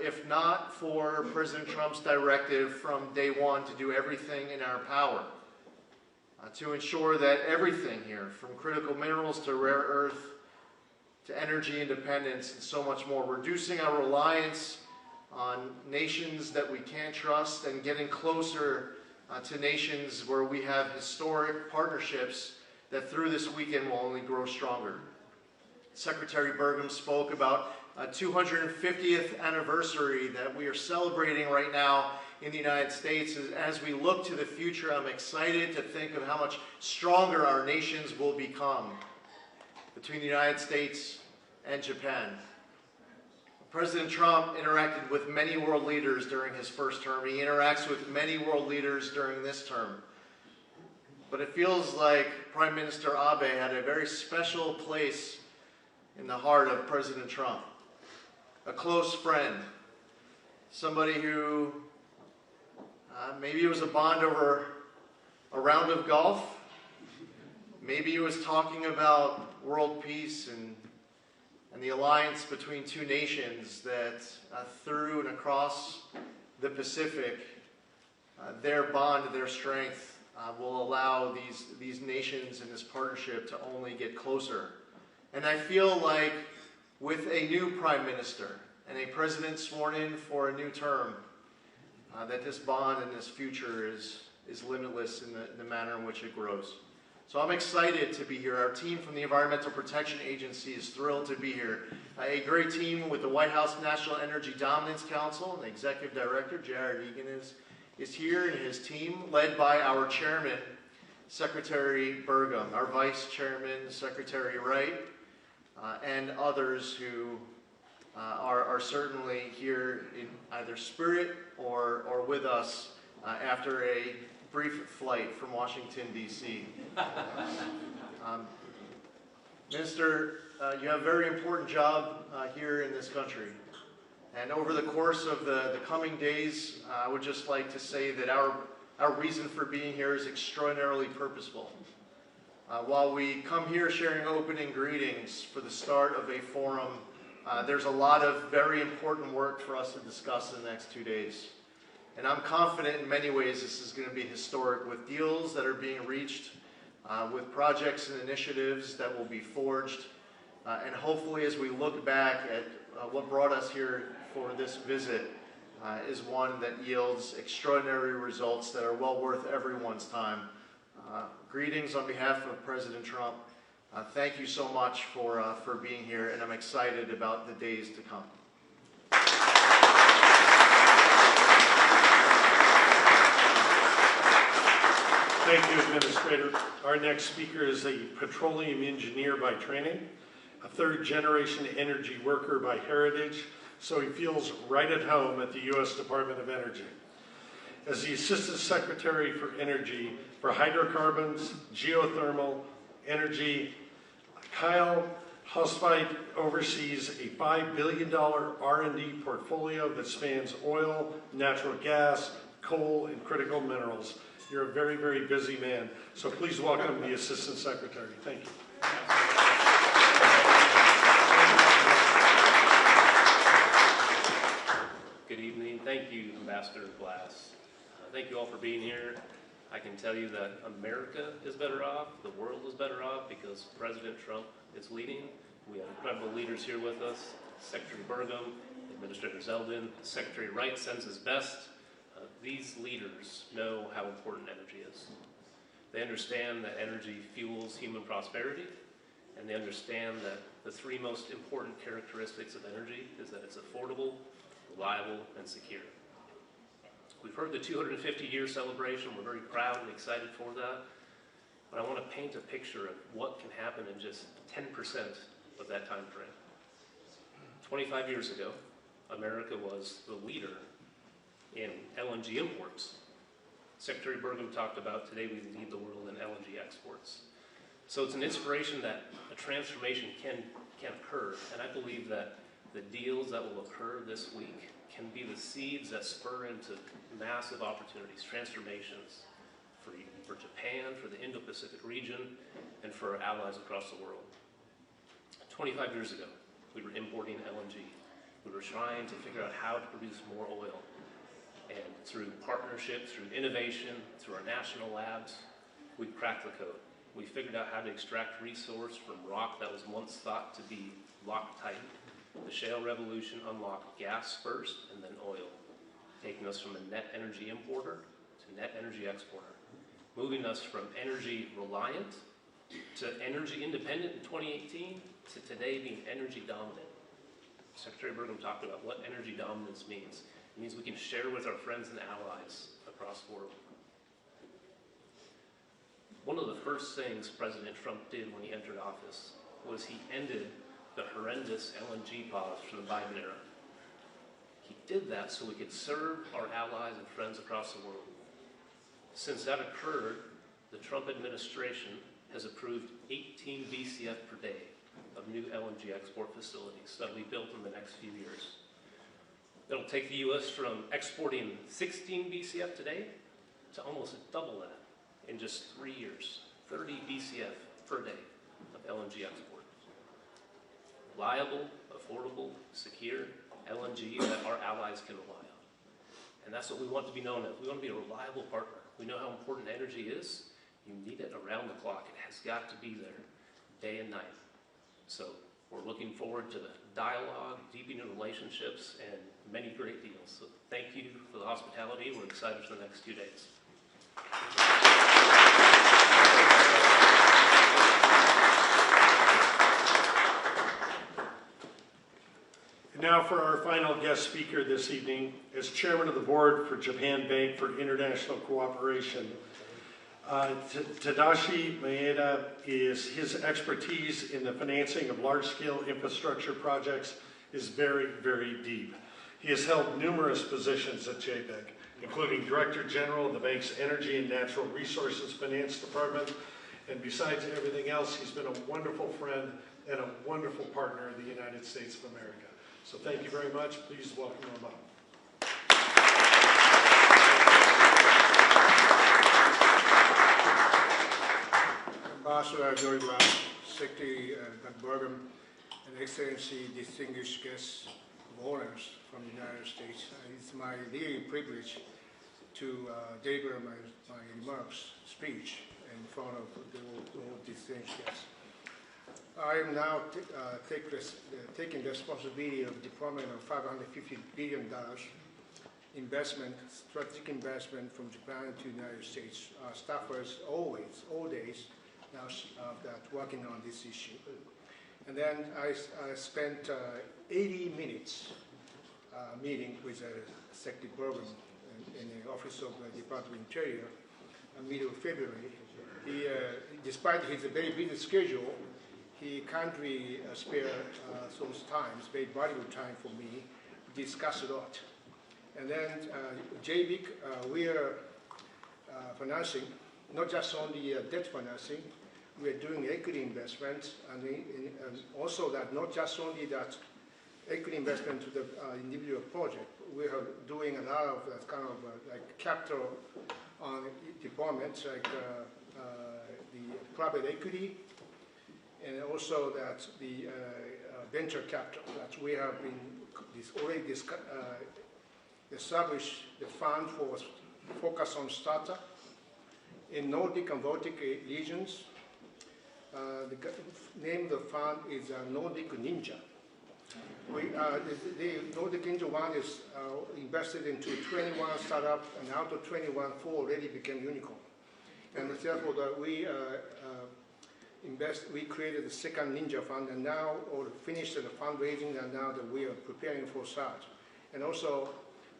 if not for President Trump's directive from day one to do everything in our power to ensure that everything here, from critical minerals to rare earth to energy independence and so much more, reducing our reliance on nations that we can't trust and getting closer to nations where we have historic partnerships that through this weekend will only grow stronger. Secretary Bergam spoke about a 250th anniversary that we are celebrating right now in the United States. As we look to the future, I'm excited to think of how much stronger our nations will become between the United States and Japan. President Trump interacted with many world leaders during his first term. He interacts with many world leaders during this term. But it feels like Prime Minister Abe had a very special place in the heart of President Trump. A close friend, somebody who maybe it was a bond over a round of golf, maybe he was talking about world peace and the alliance between two nations that through and across the Pacific, their bond, their strength will allow these nations and this partnership to only get closer. And I feel like with a new Prime Minister and a President sworn in for a new term, that this bond and this future is limitless in the manner in which it grows. So I'm excited to be here. Our team from the Environmental Protection Agency is thrilled to be here. A great team with the White House National Energy Dominance Council, and the Executive Director, Jared Egan, is here, and his team, led by our Chairman, Secretary Burgum, our Vice Chairman, Secretary Wright, and others who are certainly here in either spirit or with us after a brief flight from Washington, D.C. Minister, you have a very important job here in this country. And over the course of the coming days, I would just like to say that our reason for being here is extraordinarily purposeful. While we come here sharing opening greetings for the start of a forum, there's a lot of very important work for us to discuss in the next 2 days. And I'm confident in many ways this is going to be historic, with deals that are being reached, with projects and initiatives that will be forged, and hopefully as we look back at what brought us here for this visit is one that yields extraordinary results that are well worth everyone's time. Greetings on behalf of President Trump. Thank you so much for being here, and I'm excited about the days to come. Thank you, Administrator. Our next speaker is a petroleum engineer by training, a third-generation energy worker by heritage, so he feels right at home at the U.S. Department of Energy. As the Assistant Secretary for Energy for Hydrocarbons, Geothermal, Energy, Kyle Husb oversees a $5 billion R&D portfolio that spans oil, natural gas, coal, and critical minerals. You're a very, very busy man, so please welcome the Assistant Secretary. Thank you. Good evening. Thank you, Ambassador Glass. Thank you all for being here. I can tell you that America is better off, the world is better off, because President Trump is leading. We have incredible leaders here with us. Secretary Burgum, Administrator Zeldon, Secretary Wright sends his best. These leaders know how important energy is. They understand that energy fuels human prosperity, and they understand that the three most important characteristics of energy is that it's affordable, reliable, and secure. We've heard the 250-year celebration. We're very proud and excited for that. but I want to paint a picture of what can happen in just 10% of that time frame. 25 years ago, America was the leader in LNG imports. Secretary Burgum talked about today we lead the world in LNG exports. So it's an inspiration that a transformation can occur, and I believe that the deals that will occur this week can be the seeds that spur into massive opportunities, transformations for Japan, for the Indo-Pacific region, and for our allies across the world. 25 years ago, we were importing LNG. We were trying to figure out how to produce more oil. And through partnership, through innovation, through our national labs, we cracked the code. We figured out how to extract resource from rock that was once thought to be Loctite. The shale revolution unlocked gas first and then oil, taking us from a net energy importer to net energy exporter, moving us from energy reliant to energy independent in 2018 to today being energy dominant. Secretary Burgum talked about what energy dominance means. It means we can share with our friends and allies across the world. One of the first things President Trump did when he entered office was he ended the horrendous LNG pause from the Biden era. He did that so we could serve our allies and friends across the world. Since that occurred, the Trump administration has approved 18 BCF per day of new LNG export facilities that will be built in the next few years. It'll take the U.S. from exporting 16 BCF today to almost double that in just 3 years, 30 BCF per day of LNG export. Reliable, affordable, secure LNG that our allies can rely on. And that's what we want to be known as. We want to be a reliable partner. We know how important energy is. You need it around the clock. It has got to be there day and night. So we're looking forward to the dialogue, deepening relationships, and many great deals. So thank you for the hospitality. We're excited for the next 2 days. And now for our final guest speaker this evening, as chairman of the board for Japan Bank for International Cooperation, Tadashi Maeda his expertise in the financing of large-scale infrastructure projects is very, very deep. He has held numerous positions at JBank, including Director General of the bank's Energy and Natural Resources Finance Department. And besides everything else, he's been a wonderful friend and a wonderful partner of the United States of America. So thank you very much. Please welcome him up. Ambassador Burgum, Secretary Doug Burgum, and Excellency, distinguished guests of honors from the United States. It's my daily privilege to deliver my remarks, speech in front of all distinguished guests. I am now taking responsibility of deployment of $550 billion investment, strategic investment from Japan to the United States. Our staffers always, all days, now that working on this issue. And then I spent 80 minutes meeting with Secretary Bergam in the Office of the Department of Interior in middle of February. He, despite his very busy schedule, he kindly spared those times, very valuable time for me to discuss a lot. And then JBIC, we are financing, not just only debt financing, we are doing equity investment, and also that not just only that equity investment to the individual project, we are doing a lot of that kind of like capital deployments, like the private equity, and also that the venture capital that we have been already established the fund for focus on startup in Nordic and Baltic regions. The name of the fund is Nordic Ninja. The Nordic Ninja one is invested into 21 startups, and out of 21, 4 already became unicorn. And therefore, we created the second Ninja fund, and now, or finished the fundraising, and now that we are preparing for start. And also,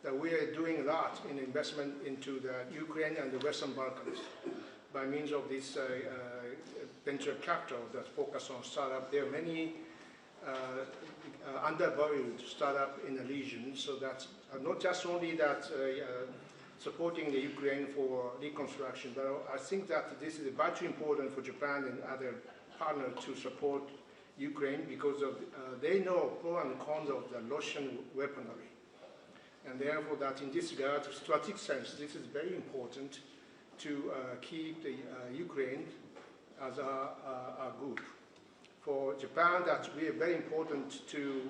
that we are doing a lot in investment into the Ukraine and the Western Balkans. by means of this venture capital that focus on startup. There are many undervalued startup in the region, so that's not just only that supporting the Ukraine for reconstruction, but I think that this is vitally important for Japan and other partners to support Ukraine because of, they know pro and cons of the Russian weaponry. And therefore that in this regard, strategic sense, this is very important to keep the Ukraine as a group. For Japan, that we are very important to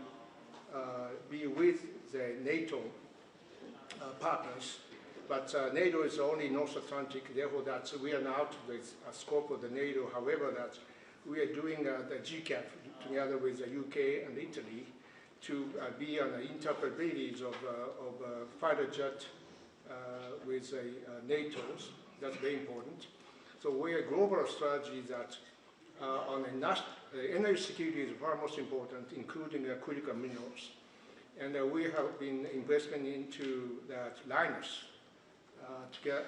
be with the NATO partners, but NATO is only North Atlantic, therefore that we are now to the scope of the NATO. However, that we are doing the GCAP together with the UK and Italy to be on the interoperabilities of fighter jet with NATO's. That's very important. So we are global strategy that on energy security is far most important, including critical minerals. And we have been investing into that Linus. To get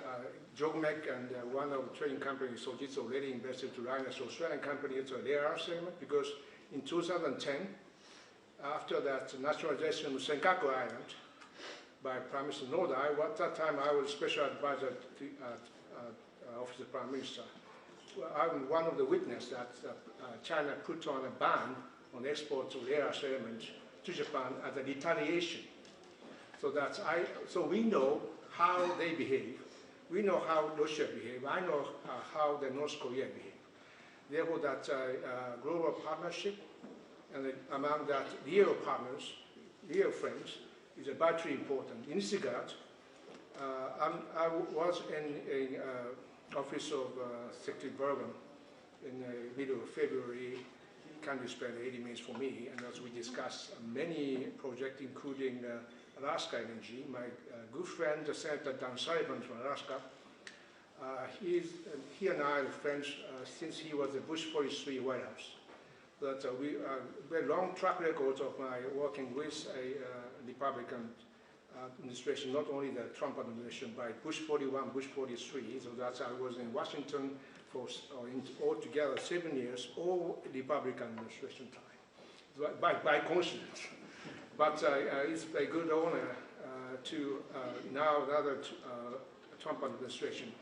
Jogmec and one of the trading companies, so it's already invested to Linus, Australian company. It's a rare earth segment because in 2010, after that nationalization of Senkaku Island by Prime Minister Noda, at that time I was special advisor to Office of Prime Minister. I'm one of the witnesses that China put on a ban on exports of rare earth elements to Japan as a retaliation. So we know how they behave. We know how Russia behave. I know how the North Korea behave. Therefore, that global partnership and among that real partners, real friends, is vitally important. In this regard, I was in office of Secretary Bergam in the middle of February. Kindly spend 80 minutes for me, and as we discussed many projects, including Alaska Energy. My good friend, Senator Dan Sullivan from Alaska, he and I are friends since he was the Bush 43 White House. But we very long track records of my working with a Republican administration, not only the Trump administration, by Bush 41, Bush 43. So that's I was in Washington for altogether 7 years, all Republican administration time, by coincidence. But it's a good honor to now another Trump administration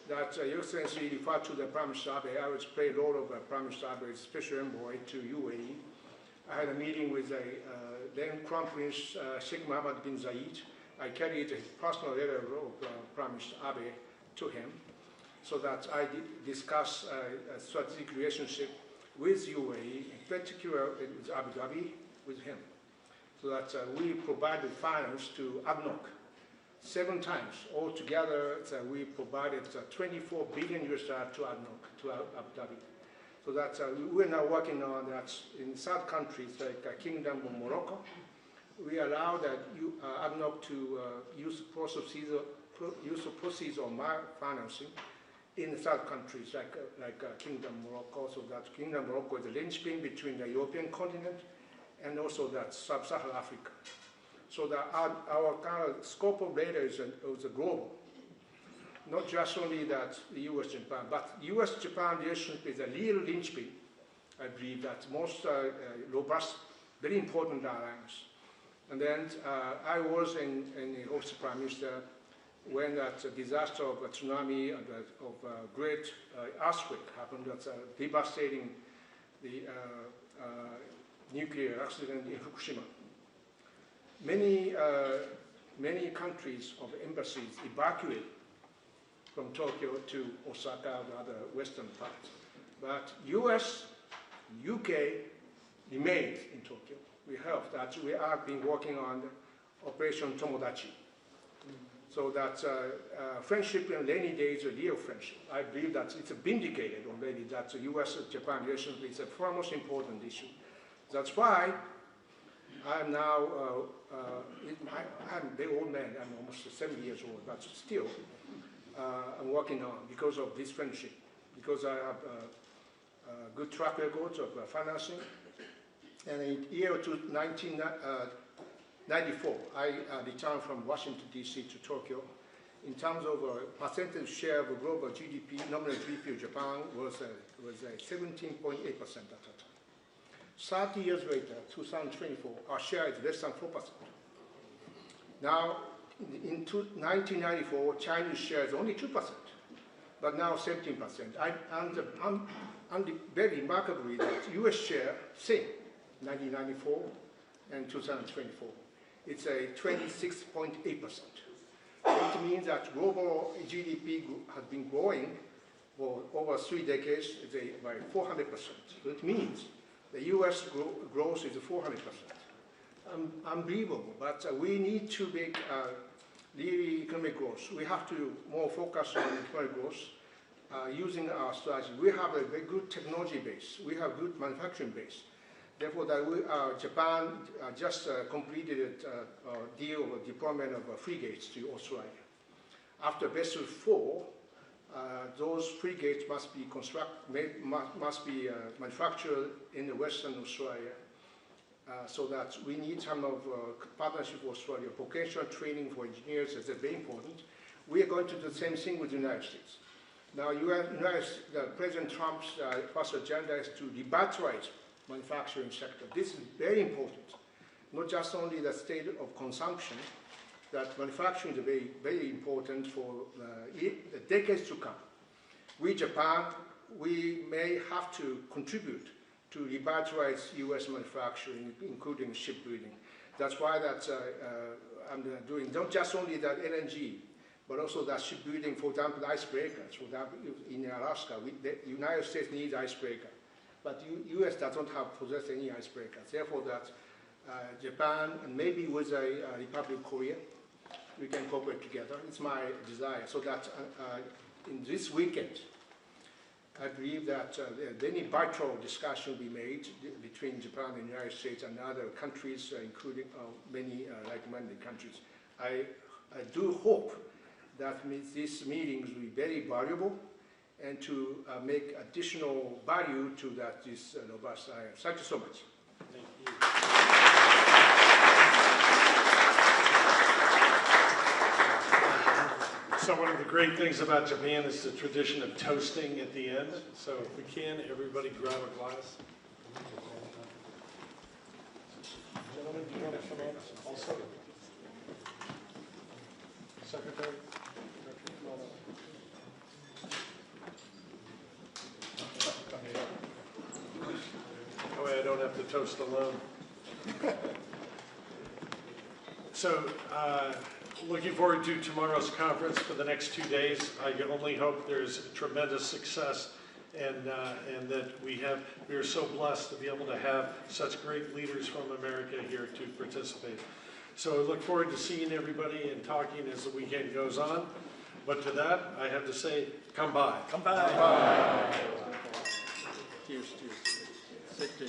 that Your Excellency referred to the Prime Minister Abe. I was played the role of Prime Minister Abe's special envoy to UAE. I had a meeting with then Crown Prince Sheikh Mohammed bin Zayed. I carried a personal letter of Prime Minister Abe to him so that I discussed a strategic relationship with UAE, in particular with Abu Dhabi, with him. So that we provided finance to ADNOC 7 times. Altogether, we provided 24 billion US dollars to ADNOC, to Abu Dhabi. So that we're now working on that in South countries like Kingdom of Morocco. We allow that ADNOC to use proceeds of my financing in the South countries like Kingdom of Morocco. So that Kingdom of Morocco is the linchpin between the European continent and also that sub-Saharan Africa. So that our kind of scope of data is global. Not just only that the US-Japan, but US-Japan relationship is a real linchpin, I believe, that most robust, very important alliance. And then I was in the Office of Prime Minister when that disaster of a tsunami and of a great earthquake happened, that's devastating the nuclear accident in Fukushima. Many countries of embassies evacuated from Tokyo to Osaka and other western parts. But US, UK remained in Tokyo. We helped that. We have been working on Operation Tomodachi. So that friendship in rainy days is a real friendship. I believe that it's vindicated already that the US-Japan relationship is a far most important issue. That's why I'm now, I'm a very old man, I'm almost 70 years old, but still I'm working on because of this friendship, because I have a good track record of financing. And in the year 1994, I returned from Washington, D.C. to Tokyo in terms of percentage share of global GDP, nominal GDP of Japan was 17.8% at that time. 30 years later, 2024, our share is less than 4%. Now, in 1994, Chinese share is only 2%, but now 17%. And very remarkably, that U.S. share, same, 1994 and 2024. It's a 26.8%. It means that global GDP has been growing for over 3 decades by 400%. So it means the U.S. growth is 400%. Unbelievable, but we need to make really economic growth. We have to more focus on economic growth using our strategy. We have a very good technology base. We have good manufacturing base. Therefore, Japan just completed a deal of deployment of frigates to Australia. After vessel 4, those frigates must be manufactured in Western Australia. So that we need some of partnership with Australia. Vocational training for engineers is very important. We are going to do the same thing with the United States. Now, President Trump's first agenda is to revitalize manufacturing sector. This is very important. Not just only the state of consumption, that manufacturing is very, very important for the decades to come. We, Japan, we may have to contribute to revitalize U.S. manufacturing, including shipbuilding. That's why I'm doing not just only that LNG, but also that shipbuilding, for example, icebreakers. For example, in Alaska, the United States needs icebreaker, but U.S. doesn't possess any icebreakers. Therefore, that Japan and maybe with a Republic of Korea, we can cooperate together. It's my desire. So that in this weekend, I believe that any bilateral discussion will be made between Japan and the United States and other countries, including many like-minded countries. I do hope that these meetings will be very valuable and to make additional value to this robust area. Thank you so much. Thank you. So one of the great things about Japan is the tradition of toasting at the end. So if we can, everybody grab a glass. Gentlemen, do you want to come up also? Secretary? That way I don't have to toast alone. So, looking forward to tomorrow's conference for the next 2 days. I can only hope there's tremendous success and that we are so blessed to be able to have such great leaders from America here to participate. So I look forward to seeing everybody and talking as the weekend goes on. But to that, I have to say, come by. Come by. Come by. Cheers, cheers. Thank you.